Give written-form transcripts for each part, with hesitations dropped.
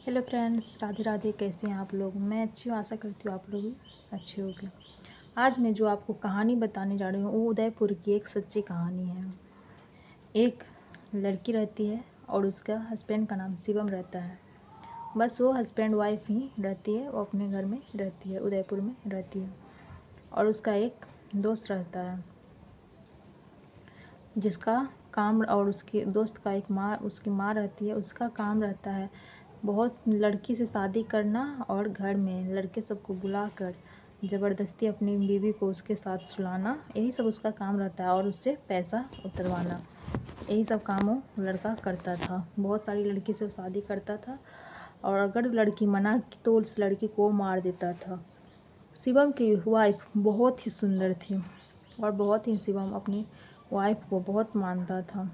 Hello friends, Radhe Radhe. कैसे हैं आप लोग? मैं अच्छी हूँ, आशा करती हूँ आप लोग भी अच्छे होंगे। आज मैं जो आपको कहानी बताने जा रही हूँ वो उदयपुर की एक सच्ची कहानी है। एक लड़की रहती है और उसका हस्बैंड का नाम शिवम रहता है। बस वो हस्बैंड वाइफ ही रहती है, वो अपने घर में रहती है, उदयपुर में रहती है। और उसका एक दोस्त रहता है जिसका काम, और उसके दोस्त का एक माँ, उसकी माँ रहती है। उसका काम रहता है बहुत लड़की से शादी करना और घर में लड़के सबको बुलाकर ज़बरदस्ती अपनी बीवी को उसके साथ सुलाना। यही सब उसका काम रहता है और उससे पैसा उतरवाना। यही सब काम वो लड़का करता था। बहुत सारी लड़की से शादी करता था और अगर लड़की मना की तो उस लड़की को मार देता था। शिवम की वाइफ बहुत ही सुंदर थी और बहुत ही शिवम अपनी वाइफ को बहुत मानता था।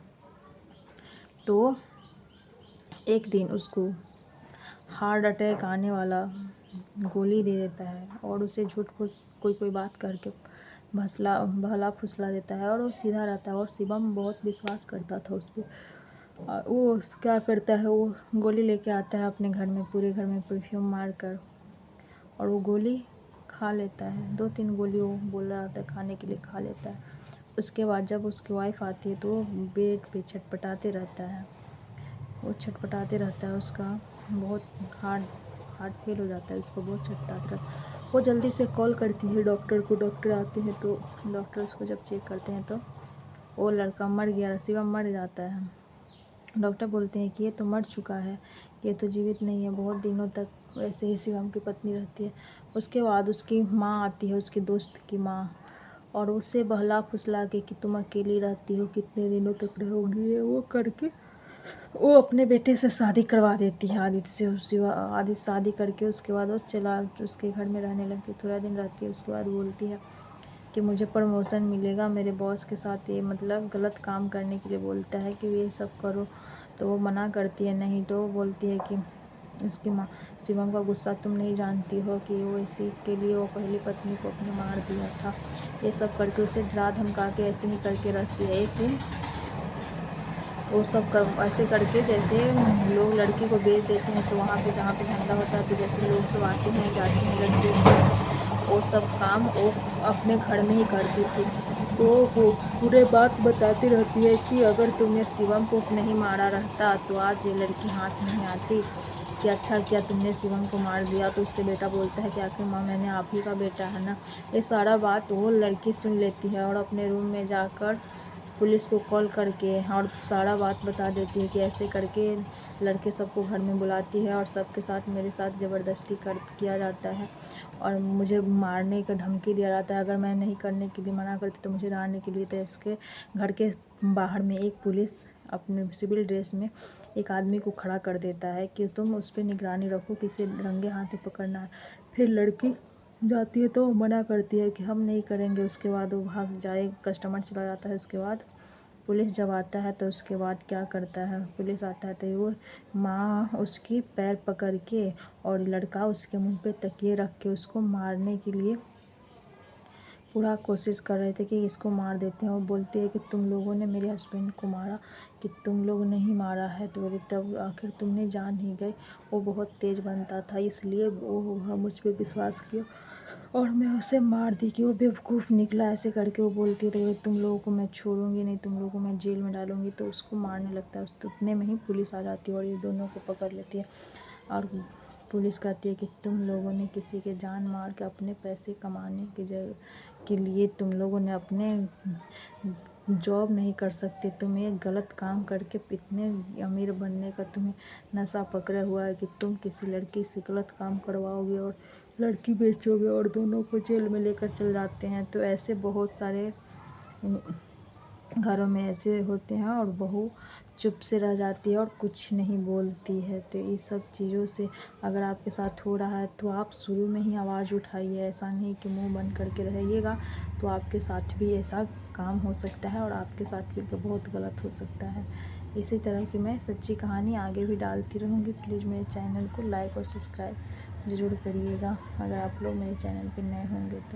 तो एक दिन उसको हार्ट अटैक आने वाला गोली दे देता है और उसे झूठ फूस कोई बात करके बहला फुसला देता है और वो सीधा रहता है। और शिवम बहुत विश्वास करता था उस पर। वो क्या करता है, वो गोली लेके आता है अपने घर में, पूरे घर में परफ्यूम मार कर, और वो गोली खा लेता है। 2-3 गोली वो बोल रहा था खाने के लिए, खा लेता है। उसके बाद जब उसकी वाइफ आती है तो वो बेड पे छटपटाते रहता है। वो छटपटाते रहता है, उसका बहुत हार्ट फेल हो जाता है, उसको बहुत छटपटाते रहता है। वो जल्दी से कॉल करती है डॉक्टर को। डॉक्टर आते हैं तो डॉक्टर उसको जब चेक करते हैं तो वो लड़का मर गया, शिवम मर जाता है। डॉक्टर बोलते हैं कि ये तो मर चुका है, ये तो जीवित नहीं है, बहुत दिनों तक वैसे ही शिवम की पत्नी रहती है। उसके बाद उसकी माँ आती है, उसके दोस्त की माँ, और उसे बहला फुसला के कि तुम अकेली रहती हो, कितने दिनों तक रहोगी, ये वो करके वो अपने बेटे से शादी करवा देती है, आदित्य से। उसी आदित्य शादी करके उसके बाद वो चला उसके घर में रहने लगती है। थोड़ा दिन रहती है, उसके बाद बोलती है कि मुझे प्रमोशन मिलेगा। मेरे बॉस के साथ ये मतलब गलत काम करने के लिए बोलता है कि ये सब करो, तो वो मना करती है नहीं। तो वो बोलती है कि उसकी माँ, शिवम का गुस्सा तुम नहीं जानती हो कि वो इसी के लिए वो पहली पत्नी को अपने मार दिया था। ये सब करके उसे डरा धमका के ऐसे ही करके रहती है। एक दिन वो सब ऐसे करके, जैसे लोग लड़की को बेच देते हैं तो वहाँ पे जहाँ पे धंधा होता है तो जैसे लोग सब आते हैं जाते हैं लड़के से, वो सब काम वो अपने घर में ही करती थी। तो वो पूरे बात बताती रहती है कि अगर तुमने शिवम को नहीं मारा रहता तो आज ये लड़की हाथ नहीं आती, कि अच्छा किया तुमने शिवम को मार दिया। तो उसके बेटा बोलता है कि आखिर माँ मैंने आप ही का बेटा है ना। ये सारा बात वो लड़की सुन लेती है और अपने रूम में जाकर पुलिस को कॉल करके और सारा बात बता देती है कि ऐसे करके लड़के सबको घर में बुलाती है और सबके साथ मेरे साथ ज़बरदस्ती किया जाता है और मुझे मारने का धमकी दिया जाता है। अगर मैं नहीं करने के लिए मना करती तो मुझे मारने के लिए। तो इसके घर के बाहर में एक पुलिस अपने सिविल ड्रेस में एक आदमी को खड़ा कर देता है कि तुम उस पर निगरानी रखो, किसी रंगे हाथ पकड़ना है। फिर लड़की जाती है तो वो मना करती है कि हम नहीं करेंगे। उसके बाद वो भाग जाए, कस्टमर चला जाता है। उसके बाद पुलिस जब आता है तो उसके बाद क्या करता है, पुलिस आता है तो वो माँ उसकी पैर पकड़ के और लड़का उसके मुंह पे तकिए रख के उसको मारने के लिए पूरा कोशिश कर रहे थे कि इसको मार देते हैं। वो बोलती है कि तुम लोगों ने मेरे हस्बैंड को मारा, कि तुम लोग नहीं मारा है। तो बोले तब आखिर तुमने जान ही गए। वो बहुत तेज़ बनता था इसलिए वो मुझ पर विश्वास किया और मैं उसे मार दी कि वो बेवकूफ़ निकला। ऐसे करके वो बोलती थी तुम लोगों को मैं छोड़ूंगी नहीं, तुम लोगों को मैं जेल में डालूंगी। तो उसको मारने लगता है। उस उतने में ही पुलिस आ जाती है और ये दोनों को पकड़ लेती है और पुलिस कहती है कि तुम लोगों ने किसी के जान मार के अपने पैसे कमाने के लिए तुम लोगों ने अपने जॉब नहीं कर सकते। तुम एक गलत काम करके इतने अमीर बनने का तुम्हें नशा पकड़ा हुआ है कि तुम किसी लड़की से गलत काम करवाओगे और लड़की बेचोगे और दोनों को जेल में लेकर चल जाते हैं। तो ऐसे बहुत सारे घरों में ऐसे होते हैं और बहू चुप से रह जाती है और कुछ नहीं बोलती है। तो ये सब चीज़ों से अगर आपके साथ हो रहा है तो आप शुरू में ही आवाज़ उठाइए। ऐसा नहीं कि मुंह बंद करके रहिएगा, तो आपके साथ भी ऐसा काम हो सकता है और आपके साथ भी बहुत गलत हो सकता है। इसी तरह की मैं सच्ची कहानी आगे भी डालती रहूँगी। प्लीज़ मेरे चैनल को लाइक और सब्सक्राइब ज़रूर करिएगा अगर आप लोग मेरे चैनल पर नए होंगे तो।